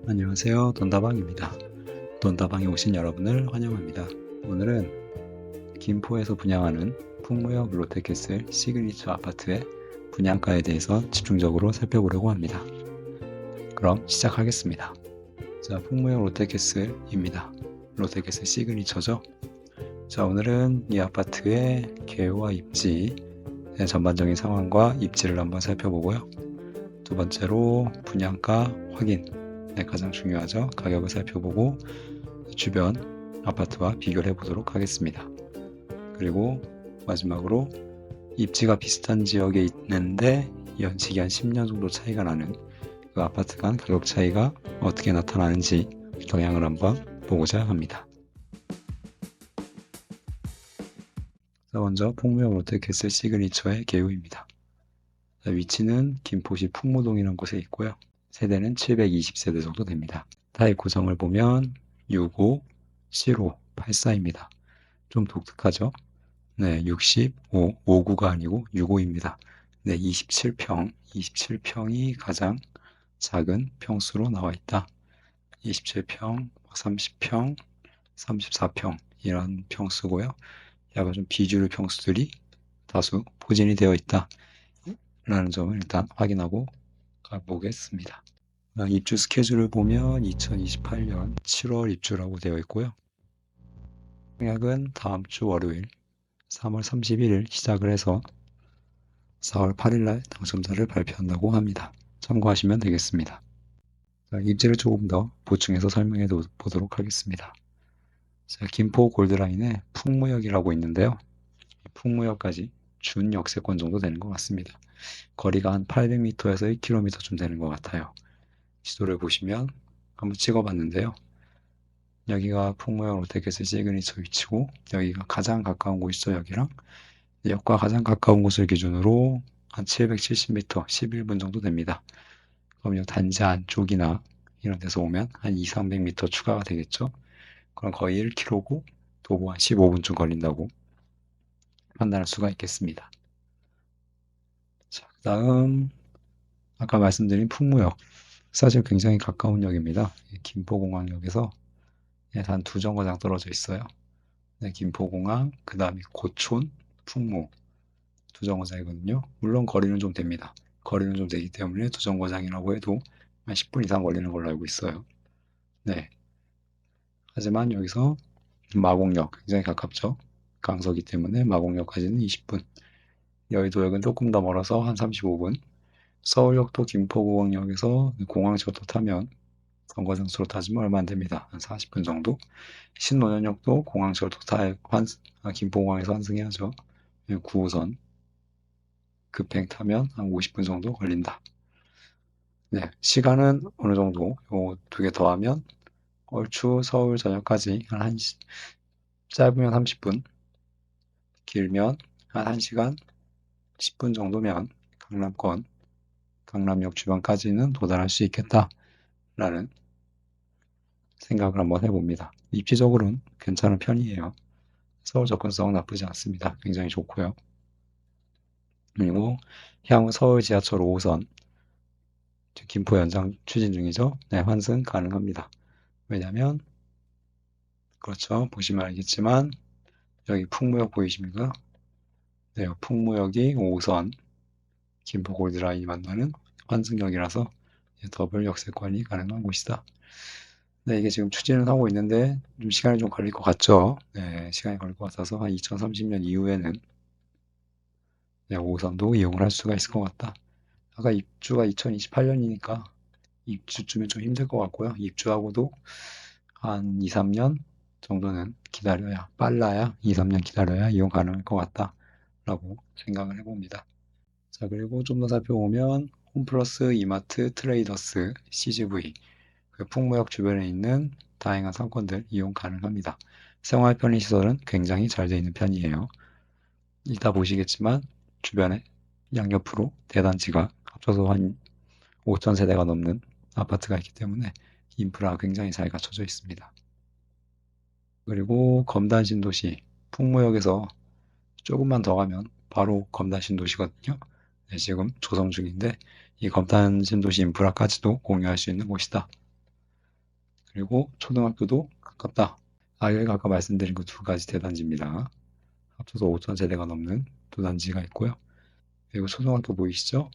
안녕하세요. 돈다방입니다. 돈다방에 오신 여러분을 환영합니다. 오늘은 김포에서 분양하는 풍무역 롯데캐슬 시그니처 아파트의 분양가에 대해서 집중적으로 살펴보려고 합니다. 그럼 시작하겠습니다. 자, 풍무역 롯데캐슬입니다. 롯데캐슬 시그니처죠. 자, 오늘은 이 아파트의 개요와 입지, 전반적인 상황과 입지를 한번 살펴보고요. 두 번째로 분양가 확인, 가장 중요하죠. 가격을 살펴보고 주변 아파트와 비교를 해보도록 하겠습니다. 그리고 마지막으로 입지가 비슷한 지역에 있는데 연식이 한 10년 정도 차이가 나는 그 아파트 간 가격 차이가 어떻게 나타나는지 경향을 한번 보고자 합니다. 자, 먼저 풍무역 롯데캐슬 시그니처의 개요입니다. 자, 위치는 김포시 풍무동이라는 곳에 있고요. 세대는 720세대 정도 됩니다. 타입 구성을 보면 65, 75, 84입니다. 좀 독특하죠? 네, 65, 59가 아니고 65입니다. 네, 27평이 가장 작은 평수로 나와 있다. 27평, 30평, 34평 이런 평수고요. 약간 좀 비주류 평수들이 다수 포진이 되어 있다 라는 점을 일단 확인하고 가보겠습니다. 입주 스케줄을 보면 2028년 7월 입주라고 되어 있고요. 청약은 다음 주 월요일 3월 31일 시작을 해서 4월 8일 날 당첨자를 발표한다고 합니다. 참고하시면 되겠습니다. 자, 입지를 조금 더 보충해서 설명해 보도록 하겠습니다. 자, 김포 골드라인에 풍무역이라고 있는데요. 풍무역까지 준 역세권 정도 되는 것 같습니다. 거리가 한 800m에서 1km쯤 되는 것 같아요. 지도를 보시면 한번 찍어봤는데요. 여기가 풍무역 롯데캐슬 시그니처 위치고 여기가 가장 가까운 곳이죠. 여기랑 역과 가장 가까운 곳을 기준으로 한 770m, 11분 정도 됩니다. 그럼 이 단지 안쪽이나 이런 데서 오면 한 2, 300m 추가가 되겠죠. 그럼 거의 1km고 도보 한 15분쯤 걸린다고 판단할 수가 있겠습니다. 자, 그 다음 아까 말씀드린 풍무역 사실 굉장히 가까운 역입니다. 김포공항역에서 한 두 정거장 떨어져 있어요. 네, 김포공항, 그 다음에 고촌, 풍무 두 정거장이거든요. 물론 거리는 좀 됩니다. 거리는 좀 되기 때문에 두 정거장이라고 해도 한 10분 이상 걸리는 걸로 알고 있어요. 네. 하지만 여기서 마곡역 굉장히 가깝죠. 강서기 때문에 마곡역까지는 20분. 여의도역은 조금 더 멀어서 한 35분. 서울역도 김포공항역에서 공항철도 타면 정거장수로 따지면 얼마 안 됩니다. 한 40분 정도. 신논현역도 공항철도 김포공항에서 환승해야죠. 9호선 급행 타면 한 50분 정도 걸린다. 네, 시간은 어느 정도 요 두 개 더하면 얼추 서울 전역까지 짧으면 30분, 길면 한 1시간 10분 정도면 강남역 주변까지는 도달할 수 있겠다라는 생각을 한번 해봅니다. 입지적으로는 괜찮은 편이에요. 서울 접근성은 나쁘지 않습니다. 굉장히 좋고요. 그리고 향후 서울 지하철 5호선 김포 연장 추진 중이죠. 네, 환승 가능합니다. 왜냐면 그렇죠. 보시면 알겠지만 여기 풍무역 보이십니까? 네, 풍무역이 5호선 김포 골드라인이 만나는 환승역이라서 더블 역세권이 가능한 곳이다. 네, 이게 지금 추진을 하고 있는데 좀 시간이 좀 걸릴 것 같죠? 네, 시간이 걸릴 것 같아서 한 2030년 이후에는 5호선도 이용을 할 수가 있을 것 같다. 아까 입주가 2028년이니까 입주쯤에 좀 힘들 것 같고요. 입주하고도 한 2, 3년 정도는 빨라야 2, 3년 기다려야 이용 가능할 것 같다라고 생각을 해봅니다. 자, 그리고 좀 더 살펴보면 홈플러스, 이마트, 트레이더스, CGV, 그 풍무역 주변에 있는 다양한 상권들 이용 가능합니다. 생활 편의시설은 굉장히 잘 되어 있는 편이에요. 이따 보시겠지만 주변에 양옆으로 대단지가 합쳐서 한 5,000세대가 넘는 아파트가 있기 때문에 인프라가 굉장히 잘 갖춰져 있습니다. 그리고 검단 신도시, 풍무역에서 조금만 더 가면 바로 검단 신도시거든요. 네, 지금 조성 중인데 이 검단 신도시 인프라까지도 공유할 수 있는 곳이다. 그리고 초등학교도 가깝다. 여기가 아까 말씀드린 그 두 가지 대단지입니다. 합쳐서 5천 세대가 넘는 두 단지가 있고요. 그리고 초등학교 보이시죠?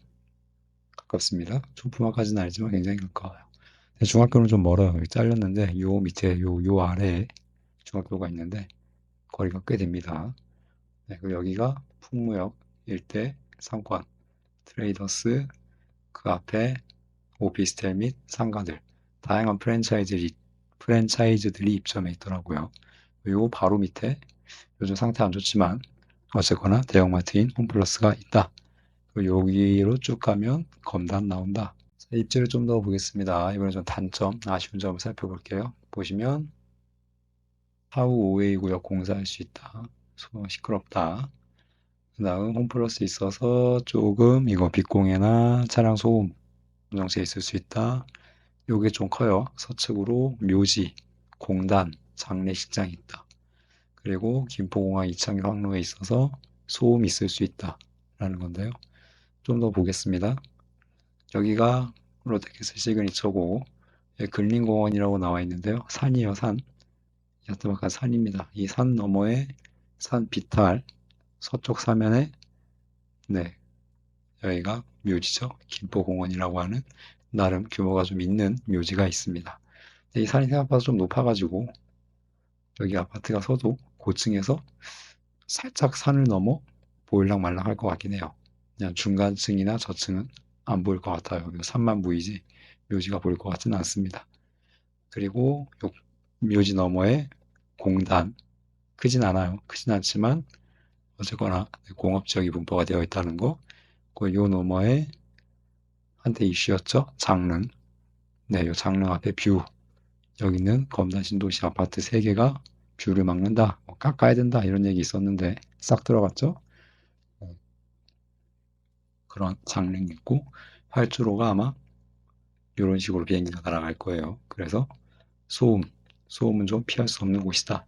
가깝습니다. 초품화까지는 알지만 굉장히 가까워요. 중학교는 좀 멀어요. 여기 잘렸는데 요 밑에 요 아래에 중학교가 있는데 거리가 꽤 됩니다. 네, 그리고 여기가 풍무역 일대 상권, 트레이더스, 그 앞에 오피스텔 및 상가들, 다양한 프랜차이즈들이 입점해 있더라고요. 그리고 바로 밑에 요즘 상태 안 좋지만 어쨌거나 대형마트인 홈플러스가 있다. 그리고 여기로 쭉 가면 검단 나온다. 자, 입지를 좀 더 보겠습니다. 이번에 좀 단점, 아쉬운 점을 살펴볼게요. 보시면 하우 OA 구역 공사할 수 있다. 시끄럽다. 그 다음 홈플러스 있어서 조금 이거 빛공해나 차량 소음 문정체 있을 수 있다. 요게 좀 커요. 서측으로 묘지, 공단, 장례식장이 있다. 그리고 김포공항 이창길 항로에 있어서 소음이 있을 수 있다. 라는 건데요. 좀 더 보겠습니다. 여기가 롯데캐슬 시그니처고 근린공원이라고 나와 있는데요. 산이에요, 산. 야트막한 산입니다. 이 산 너머에 산 비탈 서쪽 사면에 네, 여기가 묘지죠. 김포공원이라고 하는 나름 규모가 좀 있는 묘지가 있습니다. 이 산이 생각보다 좀 높아가지고 여기 아파트가 서도 고층에서 살짝 산을 넘어 보일랑 말랑 할 것 같긴 해요. 그냥 중간층이나 저층은 안 보일 것 같아요. 산만 보이지 묘지가 보일 것 같지는 않습니다. 그리고 요 묘지 너머에 공단 크진 않아요. 크진 않지만 어쨌거나 공업지역이 분포가 되어 있다는 거. 요 너머에 한때 이슈였죠. 장릉. 네, 요 장릉 앞에 뷰. 여기는 검단 신도시 아파트 3개가 뷰를 막는다. 깎아야 된다. 이런 얘기 있었는데 싹 들어갔죠. 그런 장릉 있고 활주로가 아마 이런 식으로 비행기가 날아갈 거예요. 그래서 소음은 좀 피할 수 없는 곳이다.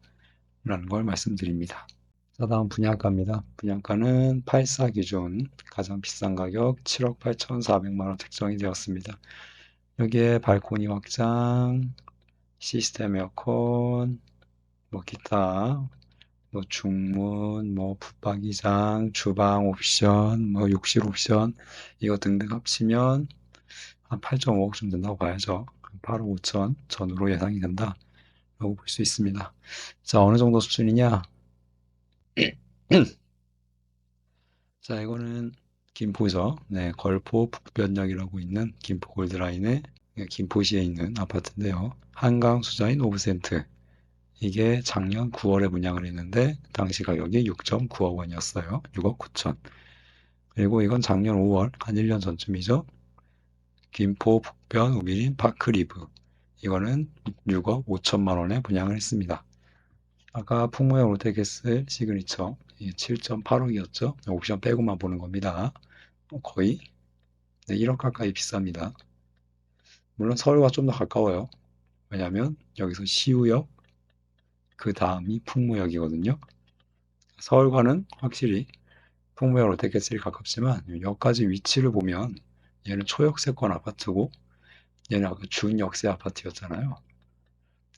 라는 걸 말씀드립니다. 자, 다음 분양가입니다. 분양가는 84 기준 가장 비싼 가격 7억 8,400만 원 책정이 되었습니다. 여기에 발코니 확장, 시스템 에어컨, 뭐 기타, 뭐 중문, 뭐 붙박이장, 주방 옵션, 뭐 욕실 옵션 이거 등등 합치면 한 8.5억쯤 된다고 봐야죠. 8억 5천 전후로 예상이 된다. 라고 볼 수 있습니다. 자, 어느 정도 수준이냐? 자, 이거는 김포죠. 네, 걸포 북변역이라고 있는 김포 골드라인의 김포시에 있는 아파트인데요. 한강 수자인 오브센트. 이게 작년 9월에 분양을 했는데 당시 가격이 6.9억 원이었어요. 6억 9천. 그리고 이건 작년 5월, 한 1년 전쯤이죠. 김포 북변 우미린 파크리브. 이거는 6억 5천만 원에 분양을 했습니다. 아까 풍무역 롯데캐슬 시그니처 7.8억이었죠. 옵션 빼고만 보는 겁니다. 거의 1억 가까이 비쌉니다. 물론 서울과 좀 더 가까워요. 왜냐하면 여기서 시우역, 그 다음이 풍무역이거든요. 서울과는 확실히 풍무역 롯데캐슬이 가깝지만 여기까지 위치를 보면 얘는 초역세권 아파트고 얘는 아까 준역세 아파트였잖아요.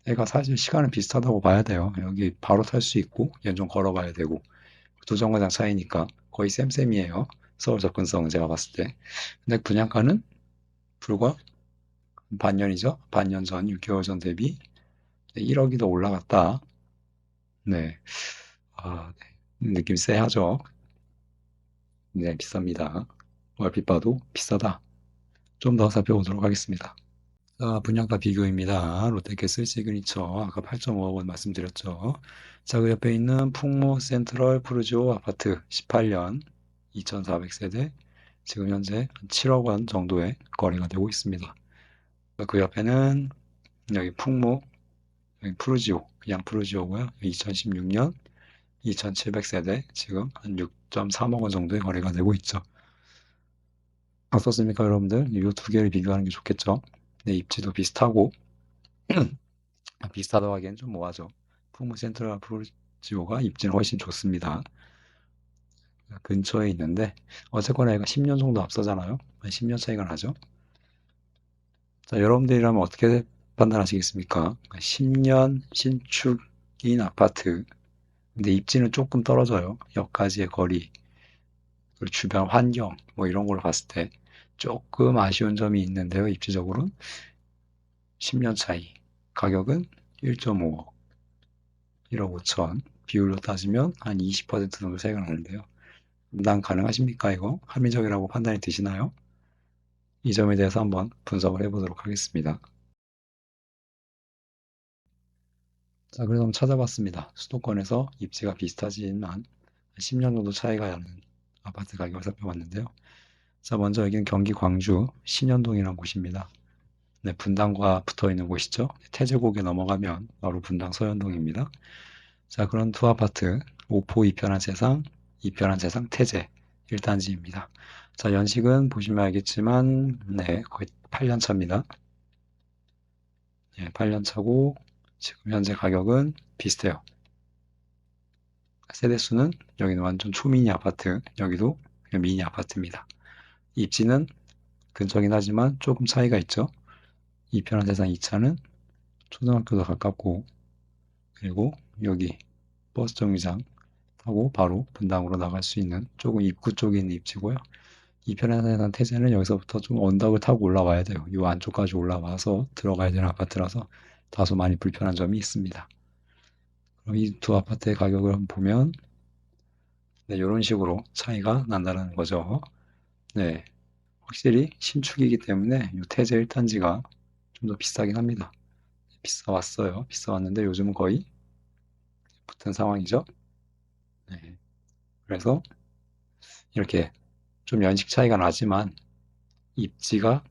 얘가 사실 시간은 비슷하다고 봐야 돼요. 여기 바로 탈 수 있고 얘는 좀 걸어가야 되고 두 정거장 차이니까 거의 쌤쌤이에요. 서울 접근성은 제가 봤을 때. 근데 분양가는 불과 반년이죠. 반년 전, 6개월 전 대비 1억이 더 올라갔다. 네. 느낌 쎄하죠. 네, 비쌉니다. 얼핏 봐도 비싸다. 좀 더 살펴보도록 하겠습니다. 자, 분양가 비교입니다. 롯데캐슬 시그니처 아까 8.5억 원 말씀드렸죠. 자, 그 옆에 있는 풍무 센트럴 푸르지오 아파트 18년 2,400세대 지금 현재 7억 원 정도의 거래가 되고 있습니다. 그 옆에는 여기 풍무 여기 푸르지오 그냥 푸르지오고요. 2016년 2,700세대 지금 한 6.3억 원 정도의 거래가 되고 있죠. 어떻습니까, 여러분들? 이 두 개를 비교하는 게 좋겠죠? 네, 입지도 비슷하고 비슷하다고 하기엔 좀 뭐하죠. 풍무 센트럴 푸르지오가 입지는 훨씬 좋습니다. 근처에 있는데 어쨌거나 얘가 10년 정도 앞서잖아요. 10년 차이가 나죠. 자, 여러분들이라면 어떻게 판단하시겠습니까? 10년 신축인 아파트. 근데 입지는 조금 떨어져요. 역까지의 거리, 그리고 주변 환경, 뭐 이런 걸 봤을 때 조금 아쉬운 점이 있는데요. 입지적으로는 10년 차이. 가격은 1.5억, 1억 5천. 비율로 따지면 한 20% 정도 차이가 나는데요. 분당 가능하십니까, 이거? 합리적이라고 판단이 드시나요? 이 점에 대해서 한번 분석을 해보도록 하겠습니다. 자, 그래서 한번 찾아봤습니다. 수도권에서 입지가 비슷하지만 10년 정도 차이가 나는 아파트 가격을 살펴봤는데요. 자, 먼저 여기는 경기 광주 신현동이라는 곳입니다. 네, 분당과 붙어 있는 곳이죠. 태제고개 넘어가면 바로 분당 서현동입니다. 자, 그런 두 아파트, 오포 이편한 세상, 이편한 세상 태제 1단지입니다. 자, 연식은 보시면 알겠지만, 네, 거의 8년 차입니다. 네, 8년 차고, 지금 현재 가격은 비슷해요. 세대수는 여기는 완전 초미니 아파트, 여기도 그냥 미니 아파트입니다. 입지는 근처긴 하지만 조금 차이가 있죠. 이편한 세상 2차는 초등학교도 가깝고, 그리고 여기 버스 정류장 타고 바로 분당으로 나갈 수 있는 조금 입구 쪽에 있는 입지고요. 이편한 세상 태제는 여기서부터 좀 언덕을 타고 올라와야 돼요. 이 안쪽까지 올라와서 들어가야 되는 아파트라서 다소 많이 불편한 점이 있습니다. 그럼 이 두 아파트의 가격을 한번 보면, 네, 이런 식으로 차이가 난다는 거죠. 네, 확실히 신축이기 때문에 이 태제 1단지가 좀 더 비싸긴 합니다. 비싸 왔어요. 비싸 왔는데 요즘은 거의 붙은 상황이죠. 네, 그래서 이렇게 좀 연식 차이가 나지만 입지가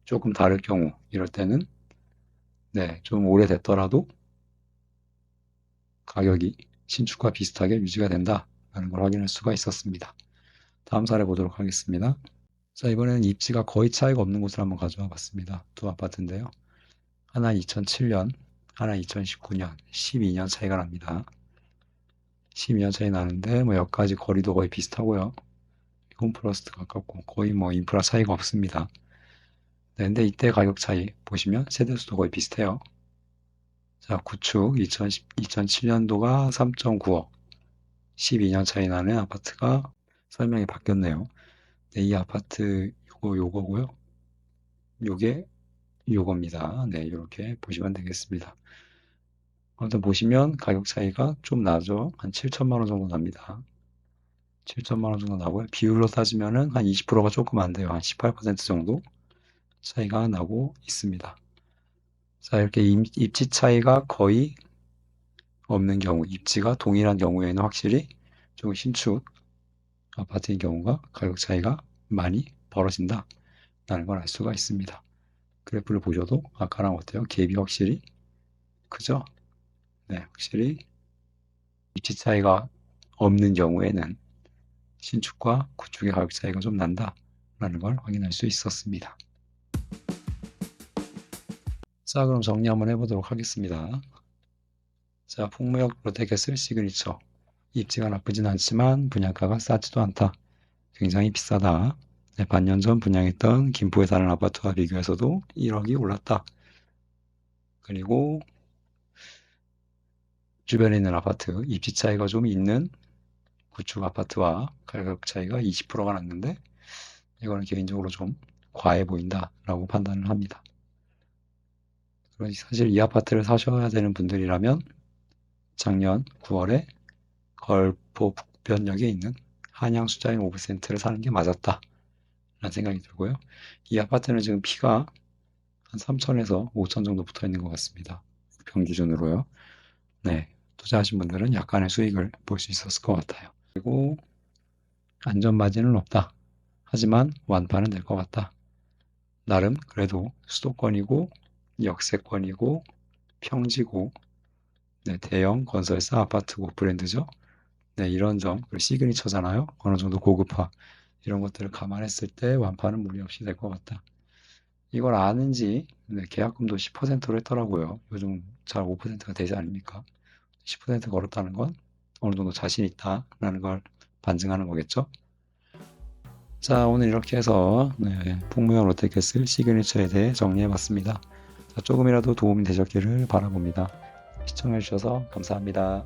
조금 다를 경우 이럴 때는 네, 좀 오래됐더라도 가격이 신축과 비슷하게 유지가 된다라는 걸 확인할 수가 있었습니다. 다음 사례 보도록 하겠습니다. 자, 이번에는 입지가 거의 차이가 없는 곳을 한번 가져와 봤습니다. 두 아파트인데요. 하나 2007년, 하나 2019년, 12년 차이가 납니다. 12년 차이 나는데 뭐 여기까지 거리도 거의 비슷하고요. 홈플러스도 가깝고 거의 뭐 인프라 차이가 없습니다. 네, 근데 이때 가격 차이 보시면 세대수도 거의 비슷해요. 자, 구축 2007년도가 3.9억, 12년 차이 나는 아파트가 설명이 바뀌었네요. 네, 이 아파트 요거고요. 요게 요겁니다. 네, 이렇게 보시면 되겠습니다. 아무튼 보시면 가격 차이가 좀 나죠. 한 7천만 원 정도 납니다. 7천만 원 정도 나고요. 비율로 따지면은 한 20%가 조금 안 돼요. 한 18% 정도 차이가 나고 있습니다. 자, 이렇게 입지 차이가 거의 없는 경우, 입지가 동일한 경우에는 확실히 좀 신축 아파트인 경우가 가격 차이가 많이 벌어진다라는 걸 알 수가 있습니다. 그래프를 보셔도 아까랑 어때요? 갭이 확실히 크죠? 네, 확실히 입지 차이가 없는 경우에는 신축과 구축의 가격 차이가 좀 난다라는 걸 확인할 수 있었습니다. 자, 그럼 정리 한번 해보도록 하겠습니다. 자, 풍무역 롯데캐슬 시그니처. 입지가 나쁘진 않지만 분양가가 싸지도 않다. 굉장히 비싸다. 네, 반년 전 분양했던 김포에 사는 아파트와 비교해서도 1억이 올랐다. 그리고 주변에 있는 아파트, 입지 차이가 좀 있는 구축 아파트와 가격 차이가 20%가 났는데 이거는 개인적으로 좀 과해 보인다라고 판단을 합니다. 사실 이 아파트를 사셔야 되는 분들이라면 작년 9월에 걸포 북변역에 있는 한양 수자인 오브센트를 사는 게 맞았다 라는 생각이 들고요. 이 아파트는 지금 피가 한 3천에서 5천 정도 붙어 있는 것 같습니다. 평기준으로요. 네, 투자하신 분들은 약간의 수익을 볼 수 있었을 것 같아요. 그리고 안전마진은 없다. 하지만 완파는 될 것 같다. 나름 그래도 수도권이고 역세권이고 평지고 네, 대형 건설사 아파트고 브랜드죠. 네, 이런 점, 그리고 시그니처잖아요. 어느 정도 고급화 이런 것들을 감안했을 때 완파는 무리 없이 될 것 같다. 이걸 아는지 네, 계약금도 10%로 했더라고요. 요즘 잘 5%가 되지 않습니까? 10% 걸었다는 건 어느 정도 자신 있다라는 걸 반증하는 거겠죠. 자, 오늘 이렇게 해서 네, 풍무형 롯데캐슬 시그니처에 대해 정리해 봤습니다. 조금이라도 도움이 되셨기를 바라봅니다. 시청해주셔서 감사합니다.